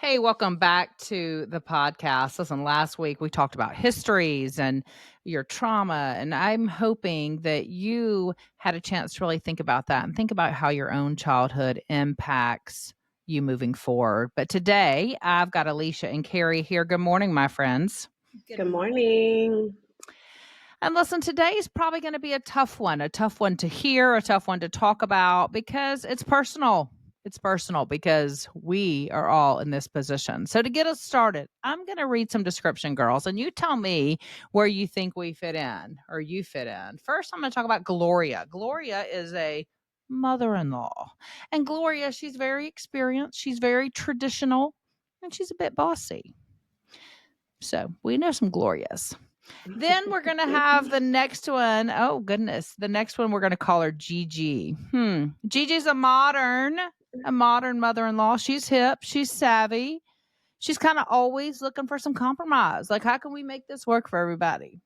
Hey, welcome back to the podcast. Listen, last week we talked about histories and your trauma, and I'm hoping that you had a chance to really think about that and think about how your own childhood impacts you moving forward. But today I've got Alecia and Kari here. Good morning, my friends. Good Good morning. And listen, today is probably going to be a tough one to hear, a tough one to talk about because it's personal. It's personal because we are all in this position. So to get us started, I'm going to read some description, girls, and you tell me where you think we fit in or you fit in. First, I'm going to talk about Gloria. Gloria is a mother-in-law. And Gloria, she's very experienced, she's very traditional, and she's a bit bossy. So we know some Glorias. Then we're going to have the next one. Oh, goodness. The next one, we're going to call her Gigi. Gigi's a modern mother-in-law. She's hip. She's savvy. She's kind of always looking for some compromise. Like, how can we make this work for everybody?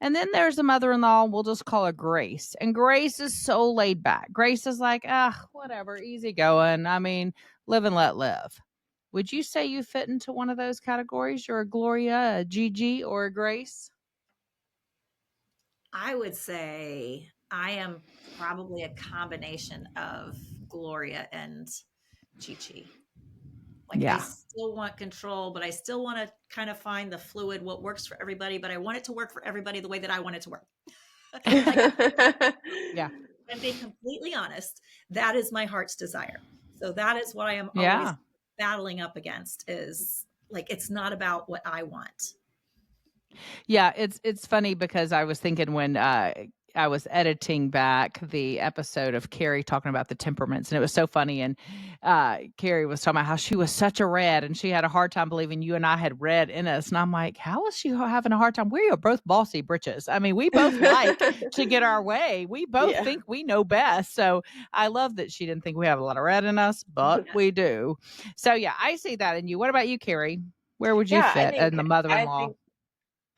And then there's the mother-in-law. We'll just call her Grace. And Grace is so laid back. Grace is like, whatever, easy going. I mean, live and let live. Would you say you fit into one of those categories? You're a Gloria, a Gigi, or a Grace? I would say I am probably a combination of Gloria and Chi-Chi. Like I still want control, but I still want to kind of find the fluid, what works for everybody, but I want it to work for everybody the way that I want it to work. Yeah. And being completely honest, that is my heart's desire. So that is what I am always Yeah. battling up against is like, it's not about what I want. Yeah, it's funny because I was thinking when I was editing back the episode of Kari talking about the temperaments, and it was so funny. And Kari was talking about how she was such a red, and she had a hard time believing you and I had red in us. And I'm like, how is she having a hard time? We are both bossy britches. I mean, we both like to get our way. We both think we know best. So I love that she didn't think we have a lot of red in us, but we do. So yeah, I see that in you. What about you, Kari? Where would you fit in the mother-in-law?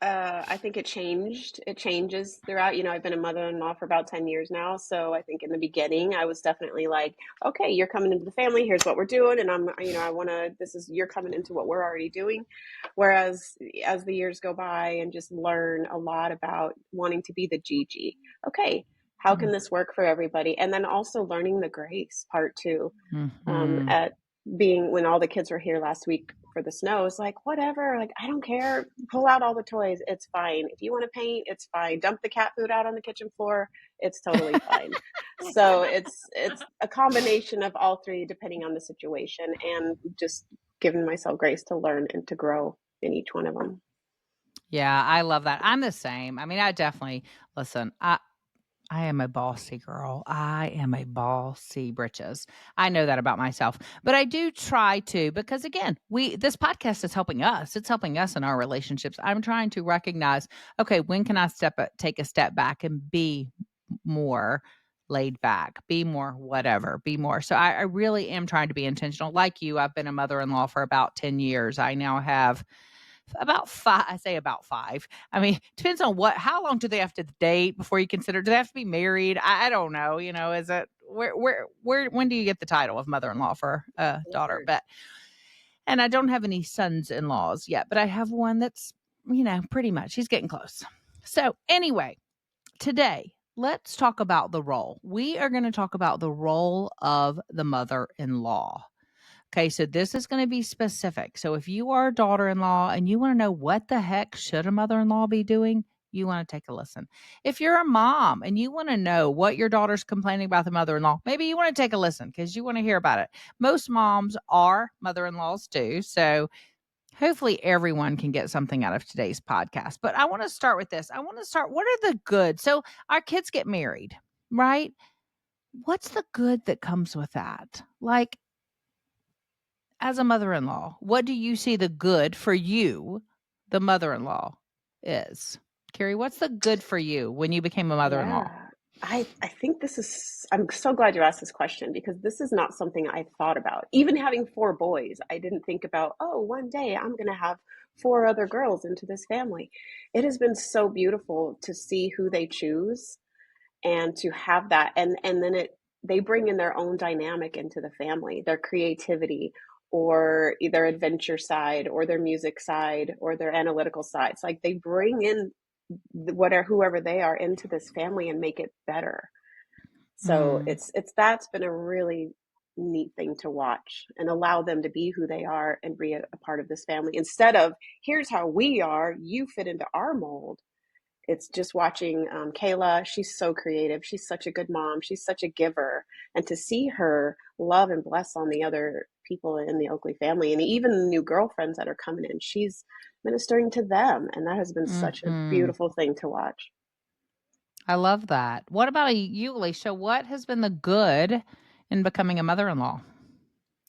I think it changed. It changes throughout. I've been a mother-in-law for about 10 years now. So I think in the beginning, I was definitely like, okay, you're coming into the family. Here's what we're doing. And you're coming into what we're already doing. Whereas as the years go by and just learn a lot about wanting to be the Gigi. Okay, how can this work for everybody? And then also learning the grace part too. At being when all the kids were here last week for the snow, it's like, whatever, like, I don't care, pull out all the toys, it's fine. If you want to paint, it's fine. Dump the cat food out on the kitchen floor, it's totally fine. So it's a combination of all three depending on the situation, and just giving myself grace to learn and to grow in each one of them. Yeah, I love that. I'm the same. I mean, I definitely listen. I am a bossy girl. I am a bossy britches. I know that about myself, but I do try to, because again, this podcast is helping us. It's helping us in our relationships. I'm trying to recognize, okay, when can I take a step back and be more laid back, be more whatever, be more. So I really am trying to be intentional. Like you, I've been a mother-in-law for about 10 years. I now have about five. I say about five. I mean, depends on how long do they have to date before you consider, do they have to be married? I don't know. Is it, when do you get the title of mother-in-law for a daughter? And I don't have any sons-in-laws yet, but I have one that's, pretty much, he's getting close. So anyway, today, let's talk about the role. We are going to talk about the role of the mother-in-law. Okay, so this is going to be specific. So if you are a daughter-in-law and you want to know what the heck should a mother-in-law be doing, you want to take a listen. If you're a mom and you want to know what your daughter's complaining about the mother-in-law, maybe you want to take a listen because you want to hear about it. Most moms are mother-in-laws too. So hopefully everyone can get something out of today's podcast. But I want to start with this. What are the good? So our kids get married, right? What's the good that comes with that? Like, as a mother-in-law, what do you see the good for you, the mother-in-law, is? Kari, what's the good for you when you became a mother-in-law? Yeah, I think I'm so glad you asked this question, because this is not something I thought about. Even having 4 boys, I didn't think about, oh, one day I'm going to have 4 other girls into this family. It has been so beautiful to see who they choose and to have that. And then they bring in their own dynamic into the family, their creativity, or either adventure side or their music side or their analytical side. It's like they bring in whatever, whoever they are into this family and make it better. So Mm, it's that's been a really neat thing to watch and allow them to be who they are and be a part of this family instead of here's how we are, you fit into our mold. It's just watching Kayla. She's so creative. She's such a good mom. She's such a giver. And to see her love and bless on the other people in the Oakley family and even the new girlfriends that are coming in, she's ministering to them. And that has been such a mhm. beautiful thing to watch. I love that. What about you, Alicia? What has been the good in becoming a mother-in-law?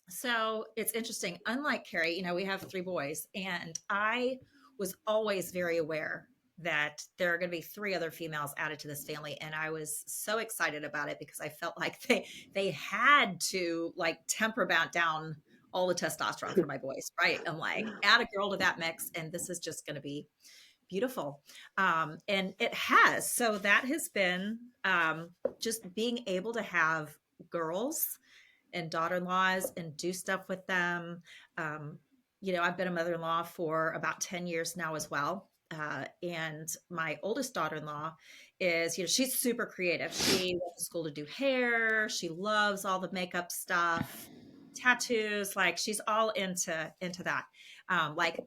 So it's interesting. Unlike Carrie, we have three boys, and I was always very aware that there are going to be three other females added to this family, and I was so excited about it because I felt like they had to like temper back down all the testosterone for my boys, right? I'm like, add a girl to that mix, and this is just going to be beautiful. And it has. So that has been just being able to have girls and daughter-in-laws and do stuff with them. Um, I've been a mother-in-law for about 10 years now as well. And my oldest daughter-in-law is, she's super creative. She went to school to do hair. She loves all the makeup stuff, tattoos. Like she's all into that. Like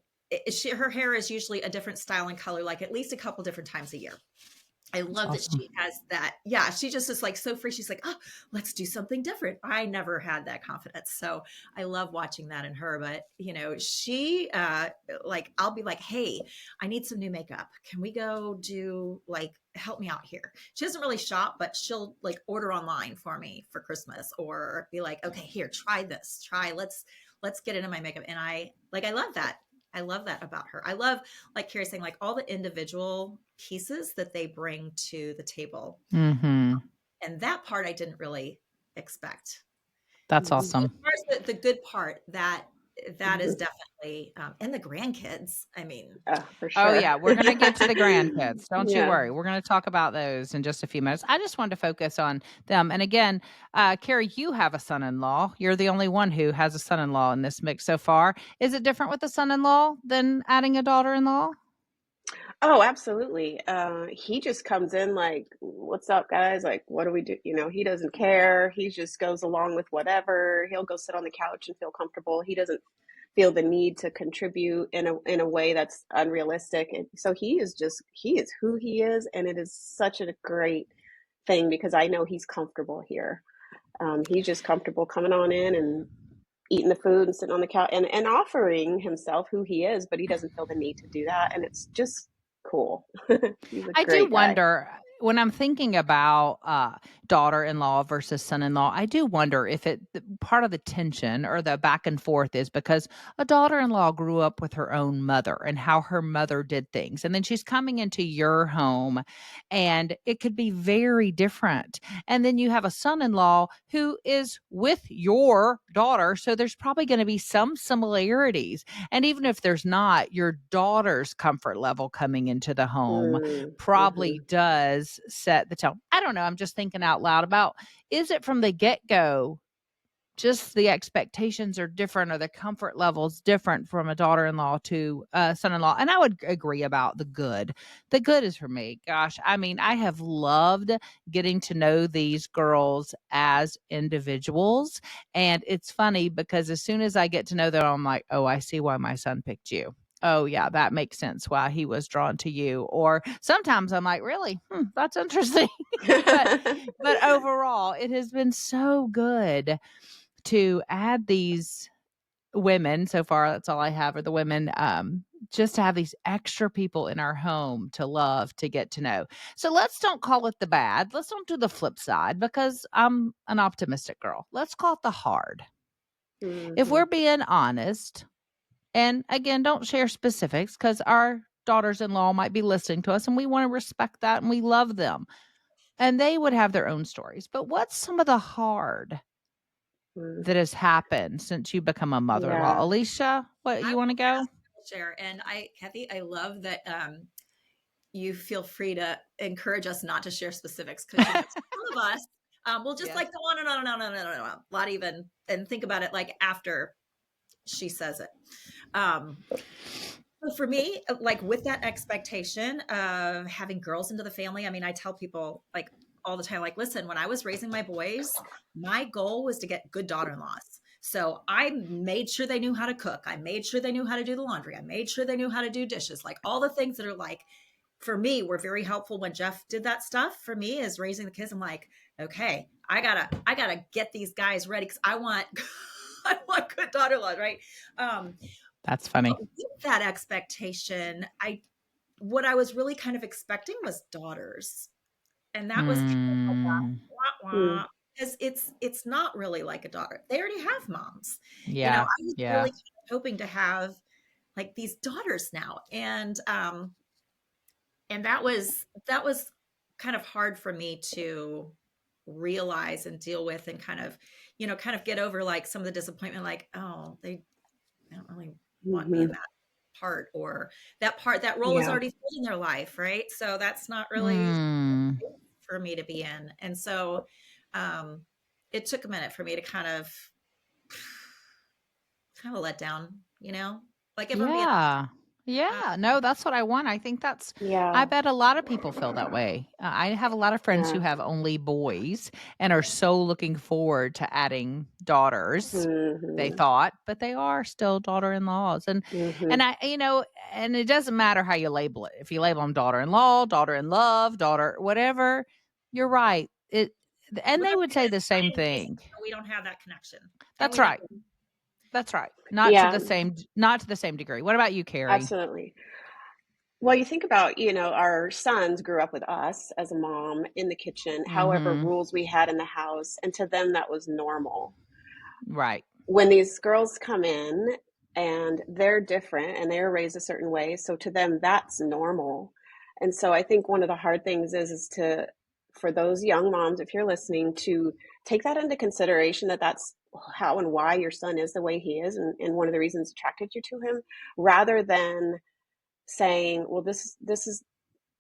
her hair is usually a different style and color, like at least a couple different times a year. I That's love that awesome. she has that. Yeah, she just is like so free. She's like, oh, let's do something different. I never had that confidence. So I love watching that in her. But, she, like, I'll be like, hey, I need some new makeup. Can we go do, like, help me out here? She doesn't really shop, but she'll, like, order online for me for Christmas or be like, okay, here, try this. Let's get into my makeup. And I love that. I love that about her. I love, like Carrie's saying, like all the individual pieces that they bring to the table. Mhm. And that part I didn't really expect. That's Mhm. So as awesome. far as the good part, that is definitely, and the grandkids. I mean, For Oh, sure. yeah, we're gonna get to the grandkids, don't you Yeah. worry, we're gonna talk about those in just a few minutes. I just wanted to focus on them, and again, Carrie, you have a son-in-law. You're the only one who has a son-in-law in this mix so far. Is it different with a son-in-law than adding a daughter-in-law? Oh, absolutely. He just comes in like, "What's up, guys? Like, what do we do?" He doesn't care. He just goes along with whatever. He'll go sit on the couch and feel comfortable. He doesn't feel the need to contribute in a way that's unrealistic. And so he is who he is, and it is such a great thing because I know he's comfortable here. He's just comfortable coming on in and eating the food and sitting on the couch and offering himself who he is, but he doesn't feel the need to do that. And it's just cool. He's a I do great guy. wonder when I'm thinking about daughter-in-law versus son-in-law. I do wonder if part of the tension or the back and forth is because a daughter-in-law grew up with her own mother and how her mother did things, and then she's coming into your home, and it could be very different. And then you have a son-in-law who is with your daughter, so there's probably going to be some similarities. And even if there's not, your daughter's comfort level coming into the home Mm-hmm. probably does set the tone. I don't know. I'm just thinking out loud about, is it from the get go, just the expectations are different or the comfort levels different from a daughter-in-law to a son-in-law? And I would agree about the good. The good is for me. Gosh, I mean, I have loved getting to know these girls as individuals. And it's funny because as soon as I get to know them, I'm like, oh, I see why my son picked you. Oh yeah, that makes sense why he was drawn to you. Or sometimes I'm like, really? That's interesting. but but overall, it has been so good to add these women. So far, that's all I have are the women, just to have these extra people in our home to love, to get to know. So let's don't call it the bad. Let's don't do the flip side because I'm an optimistic girl. Let's call it the hard. If Mm-hmm. we're being honest, and again, don't share specifics because our daughters in law might be listening to us and we want to respect that and we love them. And they would have their own stories. But what's some of the hard Mm. that has happened since you become a mother-in-law? Yeah. Alicia, what, I you want to will go? share. And Kathy, I love that you feel free to encourage us not to share specifics because some of us will just Yes. like go on and on and on and on and on, not even and think about it like after she says it. Um, so for me, like with that expectation of having girls into the family, I mean, I tell people like all the time, like, listen, when I was raising my boys, my goal was to get good daughter-in-laws. So I made sure they knew how to cook. I made sure they knew how to do the laundry. I made sure they knew how to do dishes, like all the things that are like, for me, were very helpful when Jeff did that stuff for me as raising the kids. I'm like, okay, I gotta get these guys ready because I want I want good daughter-in-laws, right? Um, That's but funny. with that expectation, what I was really kind of expecting was daughters. And that was kind of like Mm, a wah Mm, wah, because it's not really like a daughter. They already have moms. yeah. I was Yeah. really kind of hoping to have like these daughters now. And that was kind of hard for me to realize and deal with and kind of get over like some of the disappointment, like, oh, they don't really want me in mhm. that role is Yeah. already filled in their life, right? So that's not really Mm, for me to be in. And so um it took a minute for me to kind of let down, like if I'm being yeah. uh, Yeah. No, that's what I want. I think I Yeah. bet a lot of people feel that way. I have a lot of friends who Yeah. have only boys and are so looking forward to adding daughters. They Mhm. thought, but they are still daughter-in-laws. And Mhm. and it doesn't matter how you label it. If you label them daughter-in-law, daughter-in-love, daughter, whatever, you're right. And they whatever would it say is, the I same insist thing. we don't have that connection, and That's we don't. right. That's right. Yeah, Not to the same degree. What about you, Carrie? absolutely. Well, you think about, our sons grew up with us as a mom in the kitchen, however Mhm. rules we had in the house, and to them that was normal. Right. When these girls come in and they're different and they're raised a certain way, so to them that's normal. And so I think one of the hard things is to for those young moms, if you're listening, to take that into consideration, that that's how and why your son is the way he is, and one of the reasons attracted you to him, rather than saying, well, this is,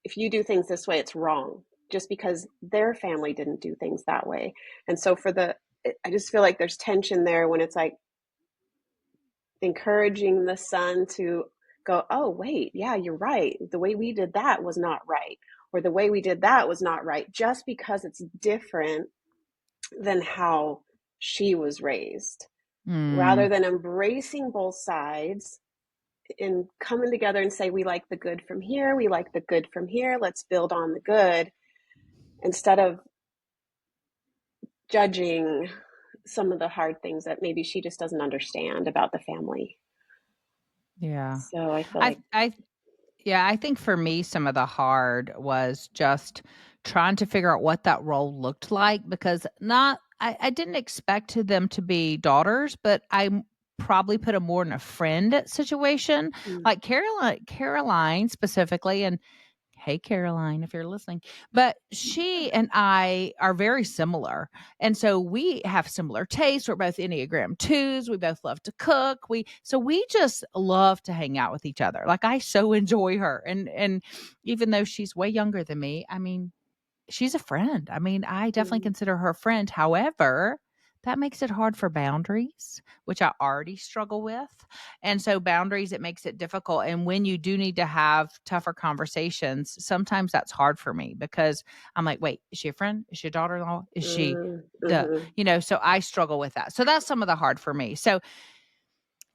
if you do things this way it's wrong, just because their family didn't do things that way. And so I just feel like there's tension there when it's like encouraging the son to go, oh, wait, yeah, you're right. The way we did that was not right. Or the way we did that was not right, just because it's different than how she was raised. Rather Mm. than embracing both sides and coming together and say, we like the good from here, we like the good from here, let's build on the good, instead of judging some of the hard things that maybe she just doesn't understand about the family. Yeah. So I feel I like, I Yeah, I think for me, some of the hard was just trying to figure out what that role looked like because I didn't expect them to be daughters, but probably put them more in a friend situation. mm, Like Caroline specifically, and hey, Caroline, if you're listening. But she and I are very similar. And so we have similar tastes. We're both Enneagram twos. We both love to cook. We just love to hang out with each other. Like I so enjoy her. And even though she's way younger than me, I mean, she's a friend. I mean, I definitely mm, consider her a friend. However, that makes it hard for boundaries, which I already struggle with. And so, boundaries, it makes it difficult. And when you do need to have tougher conversations, sometimes that's hard for me because I'm like, wait, is she a friend? Is she a daughter in law? Is she mhm. so I struggle with that. So, that's some of the hard for me. So,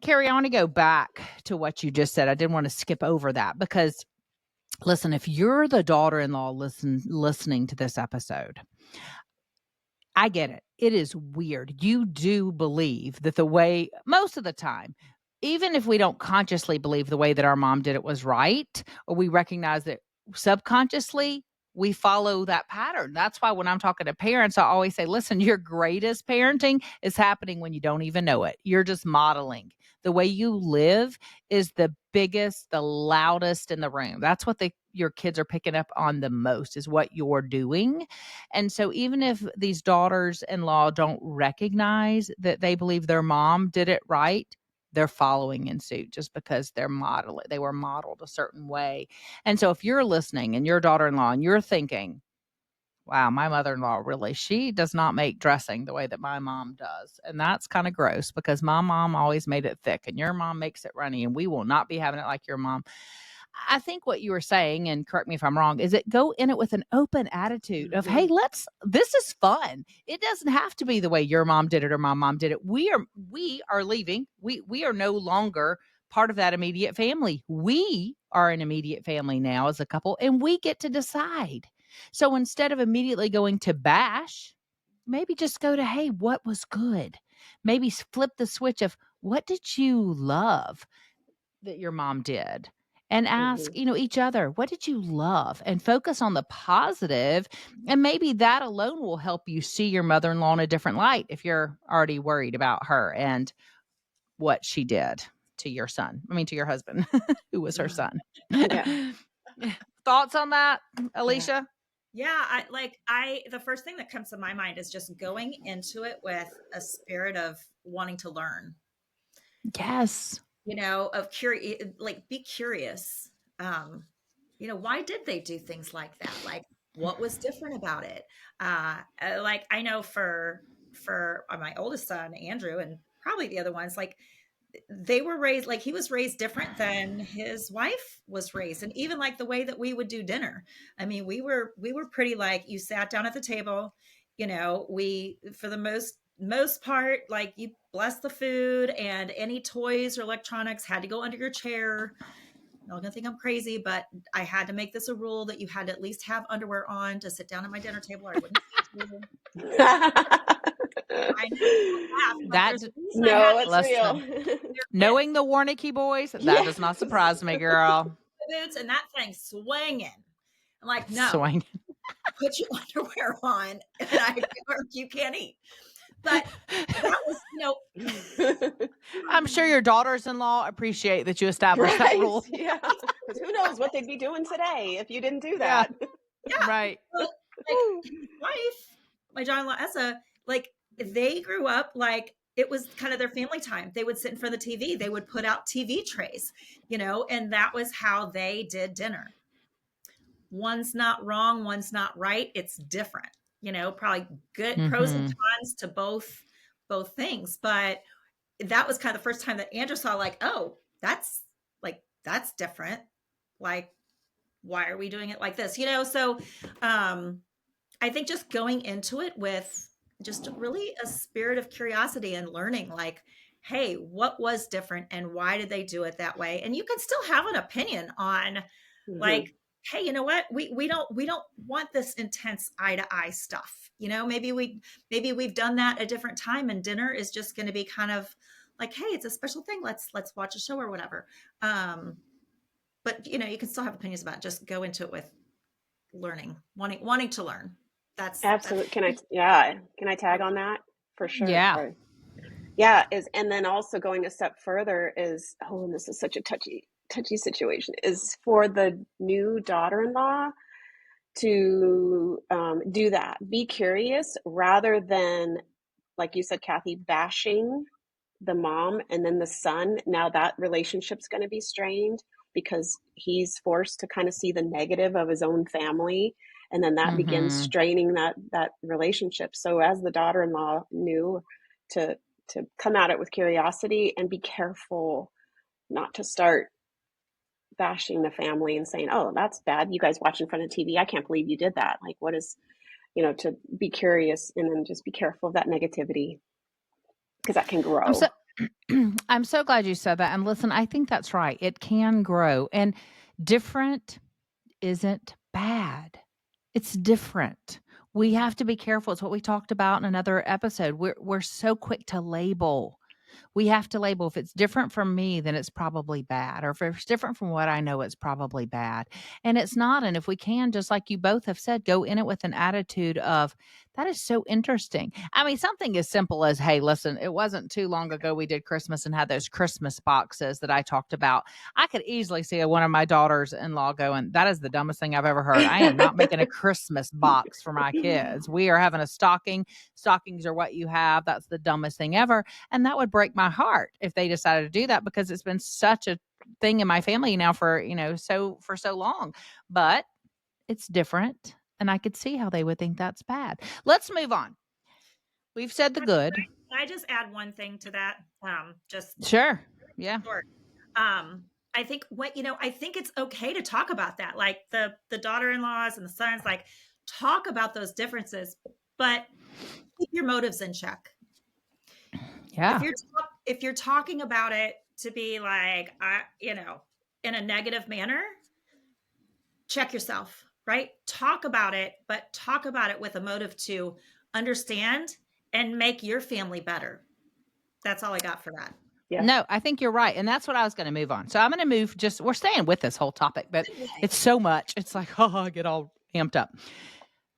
Carrie, I want to go back to what you just said. I didn't want to skip over that because listen, if you're the daughter-in-law listening to this episode, I get it. It is weird. You do believe that the way most of the time, even if we don't consciously believe the way that our mom did it was right, or we recognize that subconsciously we follow that pattern. That's why when I'm talking to parents, I always say, listen, your greatest parenting is happening when you don't even know it. You're just modeling. The way you live is the biggest, the loudest in the room. That's what your kids are picking up on the most is what you're doing. And so even if these daughters-in-law don't recognize that they believe their mom did it right, they're following in suit just because they were modeled a certain way. And so if you're listening and your daughter-in-law and you're thinking, Wow, my mother-in-law really, she does not make dressing the way that my mom does. And that's kind of gross because my mom always made it thick and your mom makes it runny and we will not be having it like your mom. I think what you were saying, and correct me if I'm wrong, is it go in it with an open attitude of, hey, Mhm. this is fun. It doesn't have to be the way your mom did it or my mom did it. We are leaving. We are no longer part of that immediate family. We are an immediate family now as a couple, and we get to decide. So instead of immediately going to bash, maybe just go to, hey, what was good? Maybe flip the switch of what did you love that your mom did? And ask, Mhm. each other, what did you love? And focus on the positive, and maybe that alone will help you see your mother-in-law in a different light if you're already worried about her and what she did to your son. I mean, to your husband, who was her son. Yeah. Thoughts on that, Yeah. Alecia? Yeah, the first thing that comes to my mind is just going into it with a spirit of wanting to learn, Yes. of curious, like be curious. Um, why did they do things like that? Like what was different about it? Like I know for my oldest son, Andrew, and probably the other ones, like they were raised, like he was raised different than his wife was raised, and even like the way that we would do dinner. I mean, we were pretty, like, you sat down at the table, we, for the most part, like, you bless the food, and any toys or electronics had to go under your chair. Y'all gonna think I'm crazy, but I had to make this a rule that you had to at least have underwear on to sit down at my dinner table, or I wouldn't feed you. I know people laugh, but That there's a reason I had No, to it's real. Listen, their kids knowing the Warnicky boys, that does not Yes. surprise me, girl. boots and that thing swinging. I'm like, no, Swing. put your underwear on, and or you can't eat. But that was, I'm sure your daughters-in-law appreciate that you established that Right? rule. Yeah. Because who knows what they'd be doing today if you didn't do Yeah, that. yeah. right. Well, like his wife, my daughter-in-law Essa, like they grew up like it was kind of their family time. They would sit in front of the TV. They would put out TV trays, and that was how they did dinner. One's not wrong, one's not right. It's different. Probably good pros and Mhm. cons to both things. But that was kind of the first time that Andrew saw, like, oh, that's different. Like, why are we doing it like this? So I think just going into it with just really a spirit of curiosity and learning, like, hey, what was different and why did they do it that way? And you can still have an opinion on, Mhm. like, hey, you know what? We don't want this intense eye to eye stuff. Maybe we've done that a different time, and dinner is just going to be kind of like, hey, it's a special thing. Let's watch a show or whatever. But you can still have opinions about it. Just go into it with learning, wanting to learn. That's Absolutely. Can I tag on that? For sure. Yeah. Sorry. Yeah, and then also going a step further is, and this is such a touchy situation, is for the new daughter-in-law to do that. Be curious rather than, like you said, Kathy, bashing the mom and then the son. Now that relationship's going to be strained because he's forced to kind of see the negative of his own family, and then that begins Mhm. straining that relationship. So as the daughter-in-law knew, to come at it with curiosity and be careful not to start bashing the family and saying, oh, that's bad, you guys watch in front of TV, I can't believe you did that, like, what is, to be curious and then just be careful of that negativity because that can I'm so grow. I'm so glad you said that. And listen, I think that's right. It can grow. And different isn't bad. It's different. We have to be careful. It's what we talked about in another episode. We're so quick to label. We have to label. If it's different from me, then it's probably bad. Or if it's different from what I know, it's probably bad. And it's not. And if we can, just like you both have said, go in it with an attitude of, that is so interesting. I mean, something as simple as, hey, listen, it wasn't too long ago we did Christmas and had those Christmas boxes that I talked about. I could easily see one of my daughters in law going, that is the dumbest thing I've ever heard. I am not making a Christmas box for my kids. We are having a stocking. Stockings are what you have. That's the dumbest thing ever. And that would break my heart if they decided to do that, because it's been such a thing in my family now for, so long. But it's different. And I could see how they would think that's bad. Let's move on. We've said the good. Can I just add one thing to that? Just Sure. Yeah. short. I think I think it's okay to talk about that. Like the daughter-in-laws and the sons, like talk about those differences, but keep your motives in check. Yeah. If you're talking about it to be like in a negative manner, check yourself, right? Talk about it, but talk about it with a motive to understand and make your family better. That's all I got for that. Yeah. No, I think you're right. And that's what I was going to move on. So I'm going to move we're staying with this whole topic, but it's so much. It's like, oh, I get all amped up.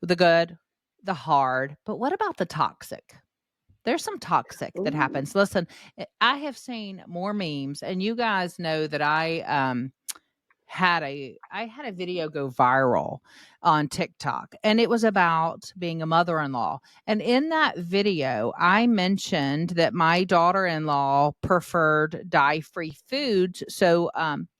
The good, the hard, but what about the toxic? There's some toxic that Ooh. happens. Listen, I have seen more memes, and you guys know that I had a video go viral on TikTok, and it was about being a mother-in-law. And in that video, I mentioned that my daughter-in-law preferred dye-free foods, so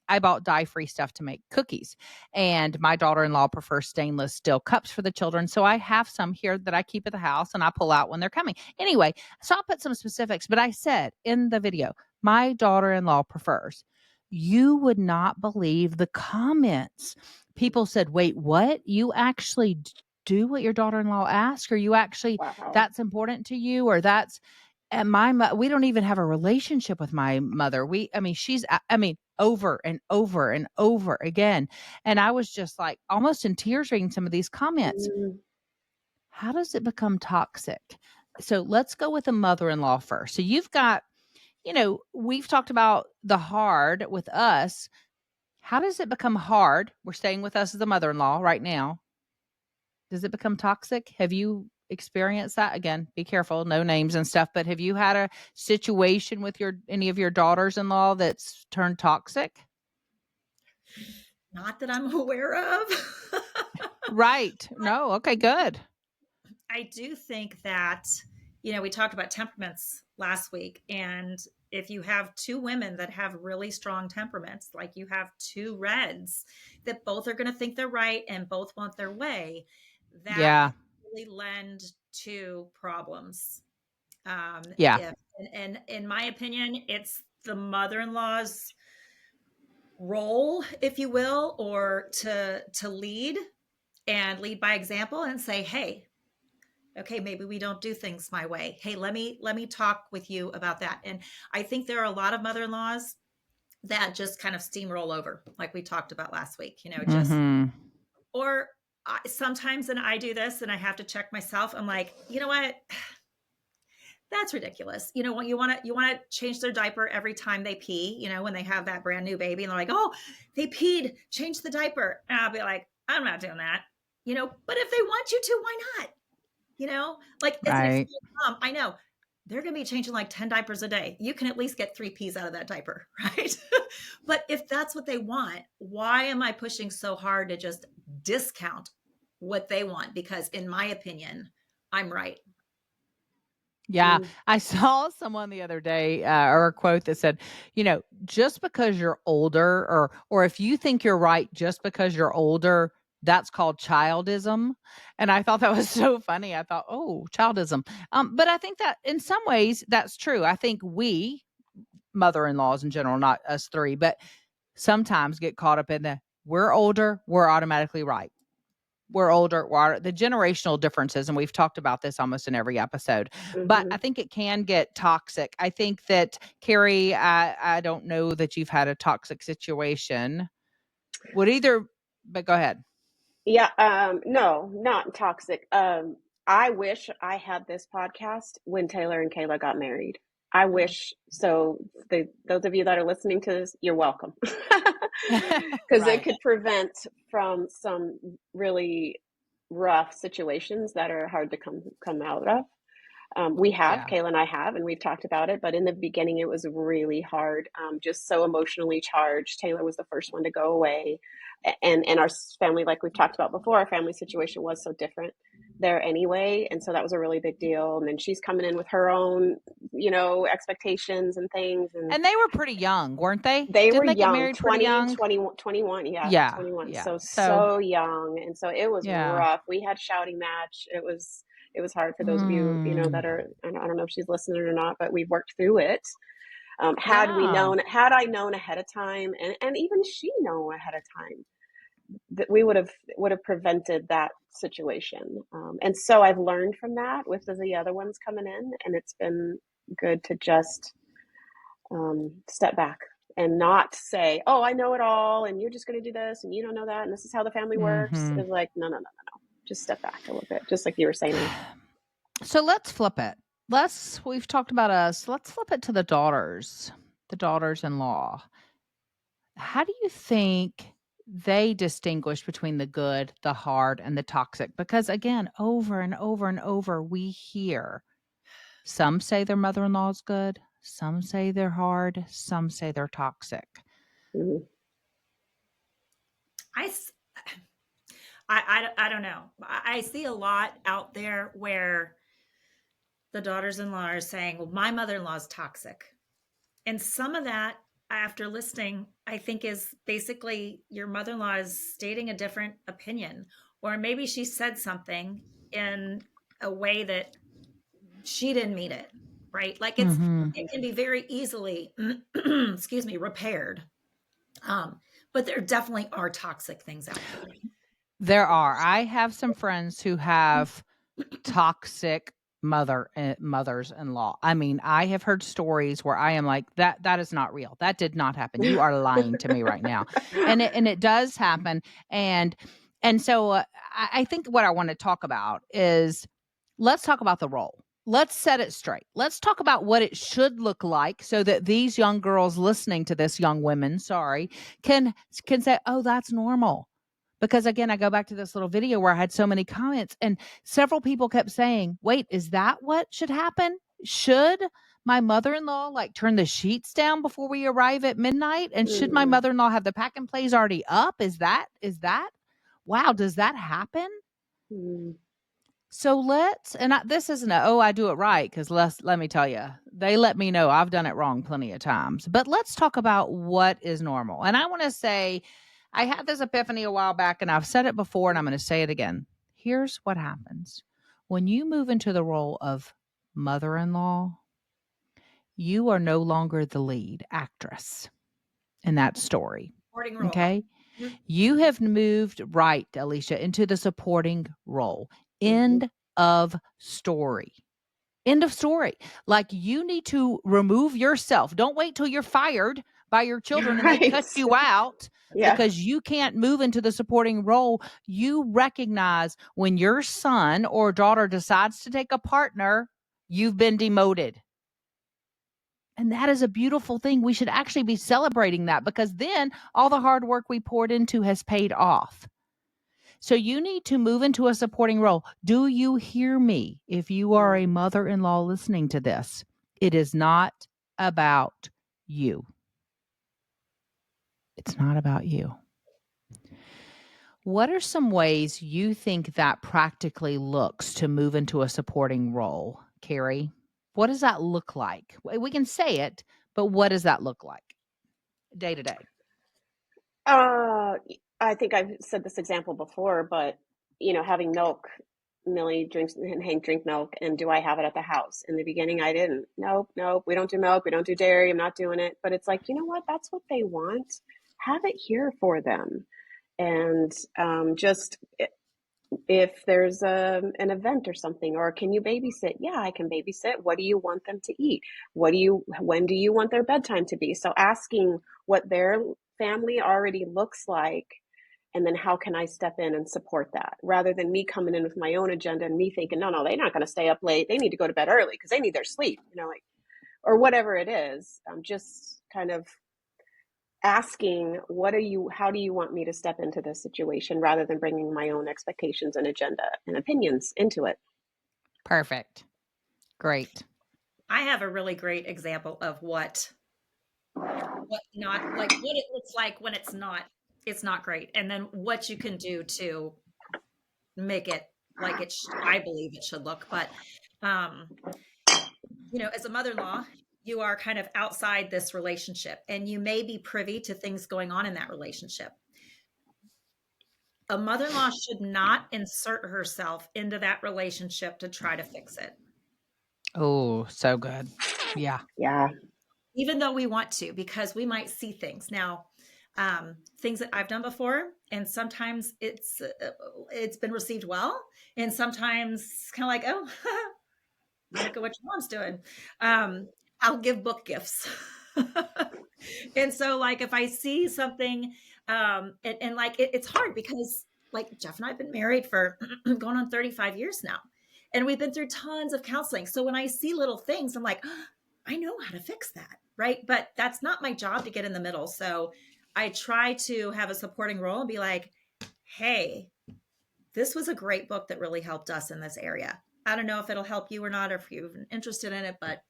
I bought dye-free stuff to make cookies. And my daughter-in-law prefers stainless steel cups for the children, so I have some here that I keep at the house and I pull out when they're coming. Anyway, so I'll put some specifics, but I said in the video, my daughter-in-law prefers. You would not believe the comments. People said, "Wait, what? You actually do what your daughter-in-law asks, or you actually Wow. that's important to you, or that's." And we don't even have a relationship with my mother. She's, over and over and over again. And I was just like almost in tears reading some of these comments. Mm. How does it become toxic? So let's go with the mother-in-law first. So you've got, we've talked about the hard with us. How does it become hard? We're staying with us as a mother-in-law right now. Does it become toxic? Have you experienced that? Again, be careful, no names and stuff, but have you had a situation with any of your daughters-in-law that's turned toxic? Not that I'm aware of. Right. No. Okay, good. I do think that, we talked about temperaments last week. And if you have two women that have really strong temperaments, like you have two reds that both are going to think they're right and both want their way, that Yeah. can really lend to problems. Yeah. And in my opinion, it's the mother-in-law's role, if you will, or to lead and lead by example and say, hey, okay, maybe we don't do things my way. Hey, let me talk with you about that. And I think there are a lot of mother-in-laws that just kind of steamroll over, like we talked about last week, or sometimes, and I do this and I have to check myself. I'm like, you know what? That's ridiculous. When you want to change their diaper every time they pee, when they have that brand new baby and they're like, oh, they peed, change the diaper. And I'll be like, I'm not doing that, but if they want you to, why not? Like as an Right. experienced mom, I know they're going to be changing like 10 diapers a day. You can at least get 3 pees out of that diaper, right? But if that's what they want, why am I pushing so hard to just discount what they want? Because in my opinion, I'm right. Yeah. I saw someone the other day, or a quote that said, just because you're older or if you think you're right just because you're older, that's called childism. And I thought that was so funny. I thought, oh, childism. But I think that in some ways that's true. I think we mother-in-laws in general, not us three, but sometimes get caught up in we're older, we're automatically right. We're older, the generational differences, and we've talked about this almost in every episode. But I think it can get toxic. I think that, Kari, I don't know that you've had a toxic situation. But go ahead. Yeah, no, not toxic. I wish I had this podcast when Taylor and Kayla got married. I wish so. Those of you that are listening to this, you're welcome, because it Right. could prevent from some really rough situations that are hard to come out of. Yeah. Kayla and I have, and we've talked about it, but in the beginning it was really hard, just so emotionally charged. Taylor was the first one to go away. And our family, like we've talked about before, our family situation was so different. there anyway. And so that was a really big deal. And then she's coming in with her own, expectations and things. And they were pretty young, weren't they? They were Didn't they get young, married pretty 20, young? 20, 21. Yeah, Yeah, 21. yeah. So young. And so it was Yeah. rough. We had shouting match. It was hard for those of you, that are, I don't know if she's listening or not, but we've worked through it. Had I known ahead of time, and even she known ahead of time, that we would have prevented that situation. And so I've learned from that with the other ones coming in, and it's been good to just step back and not say, "Oh, I know it all, and you're just going to do this, and you don't know that, and this is how the family works." It's like, no. Just step back a little bit, just like you were saying. So let's flip it. We've talked about us. Let's flip it to the daughters-in-law. How do you think they distinguish between the good, the hard, and the toxic? Because again, over and over and over, we hear some say their mother-in-law is good, some say they're hard, some say they're toxic. Mm-hmm. I don't know. I see a lot out there where the daughters-in-law are saying, well, my mother-in-law is toxic. And some of that, after listening, I think is basically your mother-in-law is stating a different opinion. Or maybe she said something in a way that she didn't mean it, right? Like it can be very easily, excuse me, repaired. But there definitely are toxic things out there. There are. I have some friends who have toxic mothers-in-law. I mean, I have heard stories where I am like, that is not real. That did not happen. You are lying to me right now. And it does happen. And so I think what I want to talk about is, let's talk about the role. Let's set it straight. Let's talk about what it should look like so that these young girls listening to this, young women, can say, oh, that's normal. Because again, I go back to this little video where I had so many comments and several people kept saying, wait, is that what should happen? Should my mother-in-law like turn the sheets down before we arrive at midnight? And should my mother-in-law have the pack and plays already up? Is that, wow, does that happen? So this isn't I do it right. Cause let me tell you, they let me know I've done it wrong plenty of times, but let's talk about what is normal. And I want to say, I had this epiphany a while back and I've said it before and I'm going to say it again. Here's what happens. When you move into the role of mother-in-law, you are no longer the lead actress in that story. Okay. You have moved, right, Alecia, into the supporting role. End of story. End of story. Like, you need to remove yourself. Don't wait till you're fired by your children and they cut you out because you can't move into the supporting role. You recognize when your son or daughter decides to take a partner, you've been demoted. And that is a beautiful thing. We should actually be celebrating that because then all the hard work we poured into has paid off. So you need to move into a supporting role. Do you hear me? If you are a mother-in-law listening to this, it is not about you. It's not about you. What are some ways you think that practically looks to move into a supporting role, Kari? What does that look like? We can say it, but what does that look like day to day? I think I've said this example before, but having milk, Millie drinks and Hank drink milk, and do I have it at the house? In the beginning, I didn't. Nope, we don't do milk, we don't do dairy. I'm not doing it. But it's like, you know what? That's what they want. Have it here for them, and just if there's an event or something, or can you babysit? Yeah, I can babysit. What do you want them to eat? When do you want their bedtime to be? So asking what their family already looks like, and then how can I step in and support that, rather than me coming in with my own agenda and me thinking, no, they're not going to stay up late. They need to go to bed early because they need their sleep, or whatever it is. Just kind of asking, how do you want me to step into this situation, rather than bringing my own expectations and agenda and opinions into it. Perfect. Great. I have a really great example of what it looks like when it's not great, and then what you can do to make it like I believe it should look. But, as a mother-in-law, you are kind of outside this relationship and you may be privy to things going on in that relationship. A mother-in-law should not insert herself into that relationship to try to fix it. Oh, so good. Yeah. Yeah. Even though we want to, because we might see things now, things that I've done before, and sometimes it's been received well, and sometimes kind of like, oh, look at what your mom's doing. I'll give book gifts. And so like if I see something, and like it's hard because like Jeff and I have been married for going on 35 years now, and we've been through tons of counseling. So when I see little things, I'm like, oh, I know how to fix that, right? But that's not my job to get in the middle. So I try to have a supporting role and be like, hey, this was a great book that really helped us in this area. I don't know if it'll help you or not, or if you're interested in it, but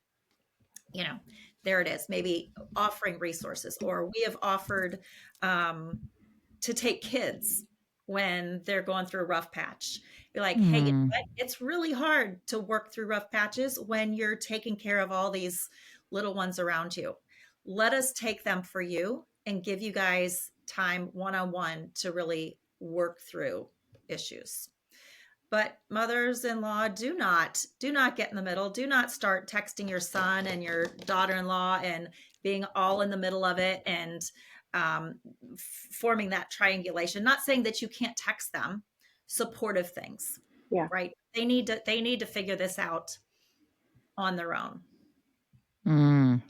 there it is. Maybe offering resources, or we have offered to take kids when they're going through a rough patch. You're like, hey, you know Mm. what? It's really hard to work through rough patches when you're taking care of all these little ones around you. Let us take them for you and give you guys time one-on-one to really work through issues. But mothers-in-law, do not get in the middle. Do not start texting your son and your daughter-in-law and being all in the middle of it and forming that triangulation. Not saying that you can't text them supportive things. Yeah. Right? They need to figure this out on their own.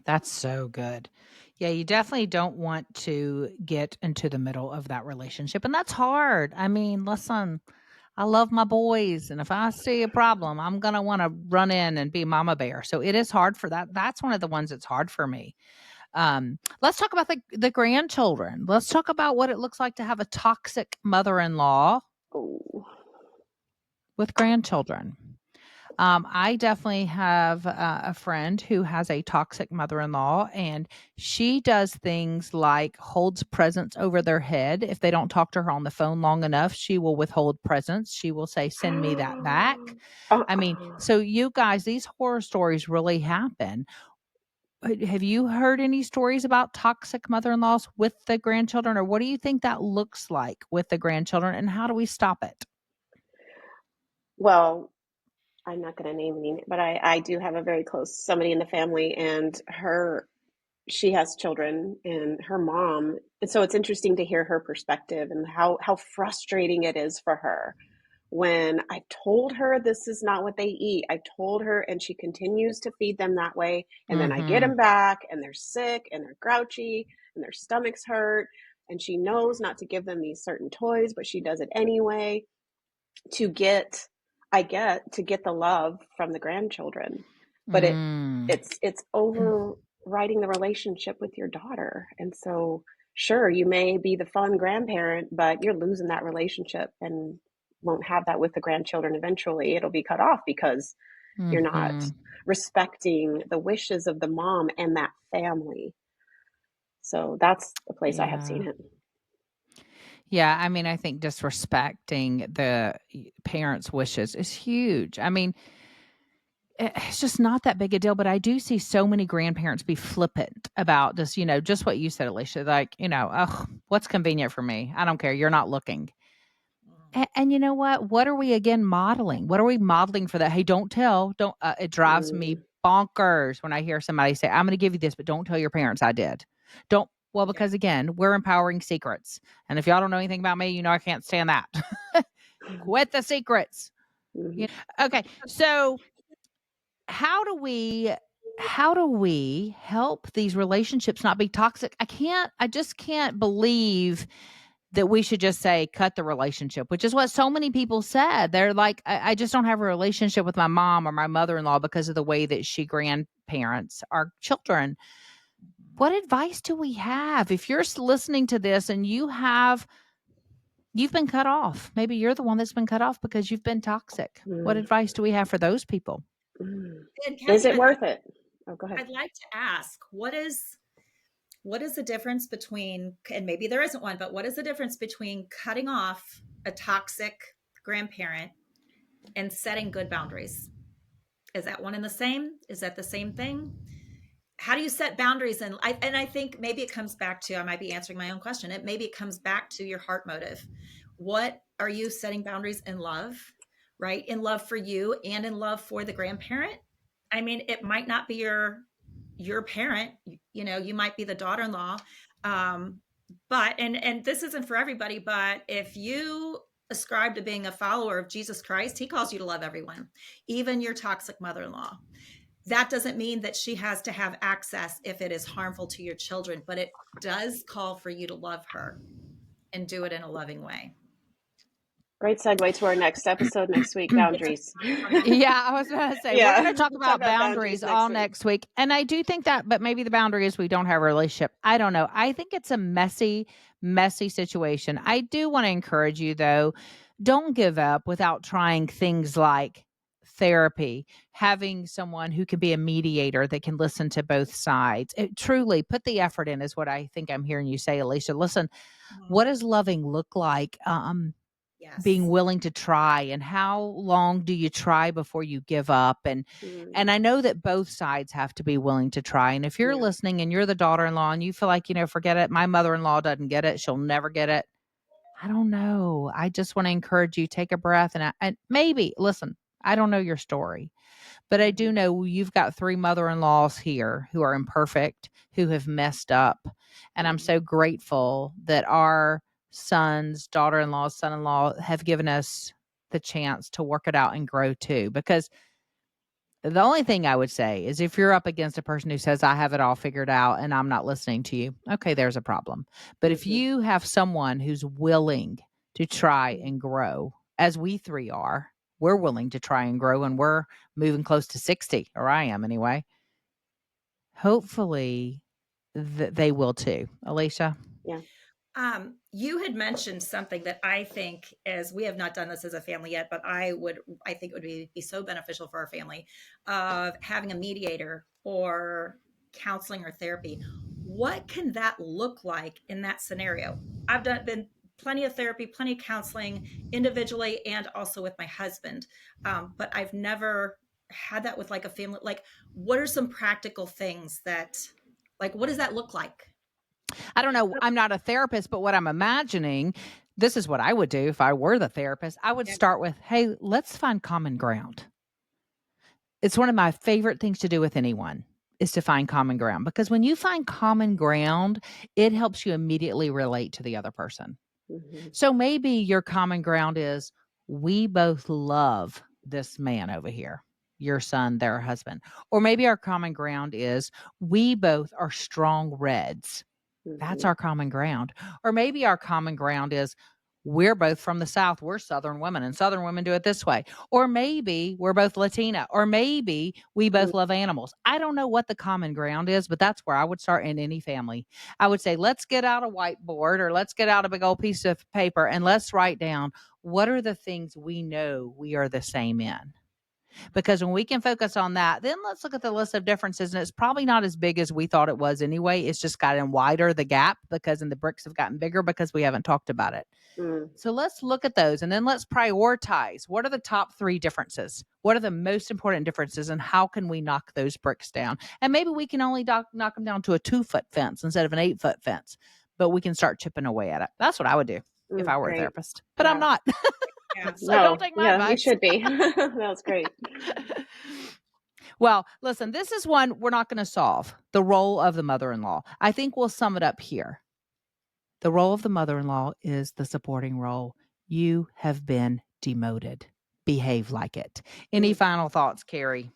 That's so good. Yeah, you definitely don't want to get into the middle of that relationship. And that's hard. I mean, listen, I love my boys. And if I see a problem, I'm going to want to run in and be mama bear. So it is hard for that. That's one of the ones that's hard for me. Let's talk about the grandchildren. Let's talk about what it looks like to have a toxic mother in law Oh. with grandchildren. I definitely have a friend who has a toxic mother in law, and she does things like holds presents over their head. If they don't talk to her on the phone long enough, she will withhold presents. She will say, "Send me that back." I mean, Uh-uh. so you guys, these horror stories really happen. Have you heard any stories about toxic mother in laws with the grandchildren, or what do you think that looks like with the grandchildren, and how do we stop it? Well, I'm not going to name any, but I do have a very close somebody in the family, and she has children, and her mom. And so it's interesting to hear her perspective and how frustrating it is for her when I told her this is not what they eat. I told her, and she continues to feed them that way. And then I get Mhm. them back, and they're sick, and they're grouchy, and their stomachs hurt. And she knows not to give them these certain toys, but she does it anyway to get to get the love from the grandchildren. But Mm. it's overriding the relationship with your daughter. And so sure, you may be the fun grandparent, but you're losing that relationship and won't have that with the grandchildren. Eventually it'll be cut off because you're not Mhm. respecting the wishes of the mom and that family. So that's the place I have Yeah. seen it. Yeah, I mean, I think disrespecting the parents' wishes is huge. I mean, it's just not that big a deal, but I do see so many grandparents be flippant about this, just what you said, Alicia, like, oh, what's convenient for me? I don't care. You're not looking. And you know what? What are we again modeling? What are we modeling for that? Hey, don't tell. Don't. It drives me Mm, bonkers when I hear somebody say, "I'm going to give you this, but don't tell your parents I did." Don't. Well, Yeah. because again, we're empowering secrets, and if y'all don't know anything about me, I can't stand that. Quit the secrets. mhm, Okay, so how do we? How do we help these relationships not be toxic? I just can't believe that we should just say, "Cut the relationship," which is what so many people said. They're like, I just don't have a relationship with my mom or my mother-in-law because of the way that she grandparents our children. What advice do we have? If you're listening to this and you've been cut off, maybe you're the one that's been cut off because you've been toxic. What mm, advice do we have for those people? mm. And Is Kathy, it worth it? Oh, go ahead. I'd like to ask, what is the difference between, and maybe there isn't one, but what is the difference between cutting off a toxic grandparent and setting good boundaries. Is that one and the same? Is that the same thing? How do you set boundaries? And I think maybe it comes back to, I might be answering my own question. Maybe it comes back to your heart motive. What are you setting boundaries in love, right? In love for you and in love for the grandparent. I mean, it might not be your parent, you might be the daughter-in-law. But and this isn't for everybody, but if you ascribe to being a follower of Jesus Christ, he calls you to love everyone, even your toxic mother-in-law. That doesn't mean that she has to have access if it is harmful to your children, but it does call for you to love her and do it in a loving way. Great segue to our next episode next week, boundaries. Yeah, I was going to say, we're going to talk about boundaries all next week. And I do think that, but maybe the boundary is we don't have a relationship. I don't know. I think it's a messy, messy situation. I do want to encourage you, though, don't give up without trying things like therapy, having someone who can be a mediator that can listen to both sides. Truly put the effort in is what I think I'm hearing you say, Alecia. Listen, what does loving look like? Yes. Being willing to try, and how long do you try before you give up? And I know that both sides have to be willing to try. And if you're listening and you're the daughter-in-law and you feel like, forget it, my mother-in-law doesn't get it, she'll never get it. I don't know. I just want to encourage you, take a breath and maybe listen. I don't know your story, but I do know you've got 3 mother-in-laws here who are imperfect, who have messed up. And I'm so grateful that our sons, daughter-in-law, son-in-law have given us the chance to work it out and grow too. Because the only thing I would say is if you're up against a person who says, I have it all figured out and I'm not listening to you, okay, there's a problem. But if you have someone who's willing to try and grow, as we 3 are, we're willing to try and grow, and we're moving close to 60, or I am anyway. Hopefully they will too. Alecia? Yeah. You had mentioned something that I think is, we have not done this as a family yet, but I think it would be so beneficial for our family, of having a mediator or counseling or therapy. What can that look like in that scenario? I've been plenty of therapy, plenty of counseling individually and also with my husband. But I've never had that with like a family. Like, what are some practical things what does that look like? I don't know. I'm not a therapist, but what I'm imagining, this is what I would do if I were the therapist. I would start with, hey, let's find common ground. It's one of my favorite things to do with anyone, is to find common ground, because when you find common ground, it helps you immediately relate to the other person. So maybe your common ground is, we both love this man over here, your son, their husband. Or maybe our common ground is, we both are strong reds. That's our common ground. Or maybe our common ground is, we're both from the South. We're Southern women, and Southern women do it this way. Or maybe we're both Latina. Or maybe we both love animals. I don't know what the common ground is, but that's where I would start in any family. I would say, let's get out a whiteboard, or let's get out a big old piece of paper, and let's write down, what are the things we know we are the same in? Because when we can focus on that, then let's look at the list of differences. And it's probably not as big as we thought it was anyway. It's just gotten wider, the gap, because the bricks have gotten bigger because we haven't talked about it. So let's look at those, and then let's prioritize. What are the top 3 differences? What are the most important differences, and how can we knock those bricks down? And maybe we can only knock them down to a 2-foot fence instead of an 8-foot fence, but we can start chipping away at it. That's what I would do if I were a therapist, but I'm not. So don't take my advice. You should be. That was great. Well, listen, this is one we're not going to solve, the role of the mother-in-law. I think we'll sum it up here. The role of the mother-in-law is the supporting role. You have been demoted. Behave like it. Any final thoughts, Kari?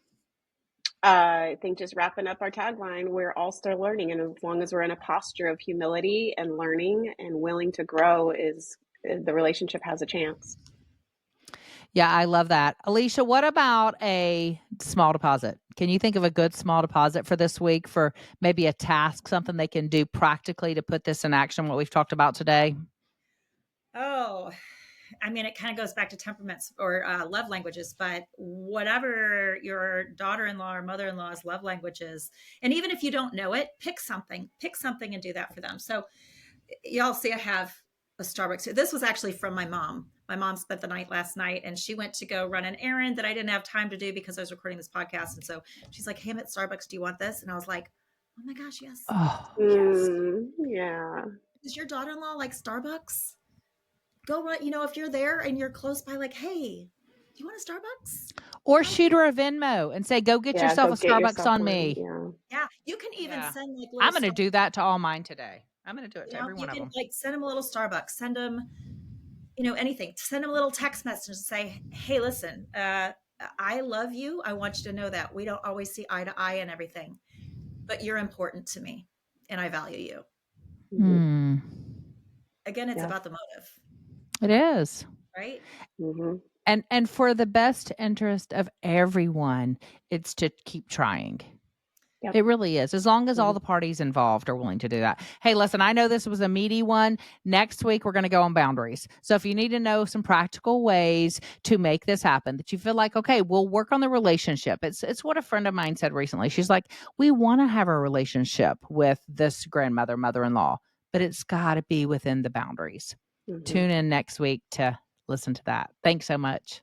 I think just wrapping up our tagline, we're all still learning. And as long as we're in a posture of humility and learning and willing to grow, the relationship has a chance. Yeah, I love that. Alecia, what about a small deposit? Can you think of a good small deposit for this week, for maybe a task, something they can do practically to put this in action, what we've talked about today? Oh, I mean, it kind of goes back to temperaments or love languages, but whatever your daughter-in-law or mother-in-law's love language is, and even if you don't know it, pick something and do that for them. So y'all see I have a Starbucks. This was actually from my mom. My mom spent the night last night and she went to go run an errand that I didn't have time to do because I was recording this podcast. And so she's like, hey, I'm at Starbucks. Do you want this? And I was like, oh my gosh, yes. Oh, Yes. Yeah. Does your daughter-in-law like Starbucks? Go run, if you're there and you're close by, like, hey, do you want a Starbucks? or shoot her a Venmo and say, go get Yeah, yourself go a get Starbucks yourself on one. me. Yeah. Yeah. You can even send like little I'm going to do that to all mine today. I'm going to do it to every you one of can them. like send them a little Starbucks, send them, anything. Send them a little text message and say, hey, listen, I love you. I want you to know that we don't always see eye to eye and everything, but you're important to me and I value you. Mm-hmm. Again, it's Yeah. about the motive, It is. right? Mm-hmm. And for the best interest of everyone, it's to keep trying. Yep. It really is. As long as all the parties involved are willing to do that. Hey, listen, I know this was a meaty one. Next week, we're going to go on boundaries. So if you need to know some practical ways to make this happen, that you feel like, okay, we'll work on the relationship. It's what a friend of mine said recently. She's like, we want to have a relationship with this grandmother, mother-in-law, but it's got to be within the boundaries. Mm-hmm. Tune in next week to listen to that. Thanks so much.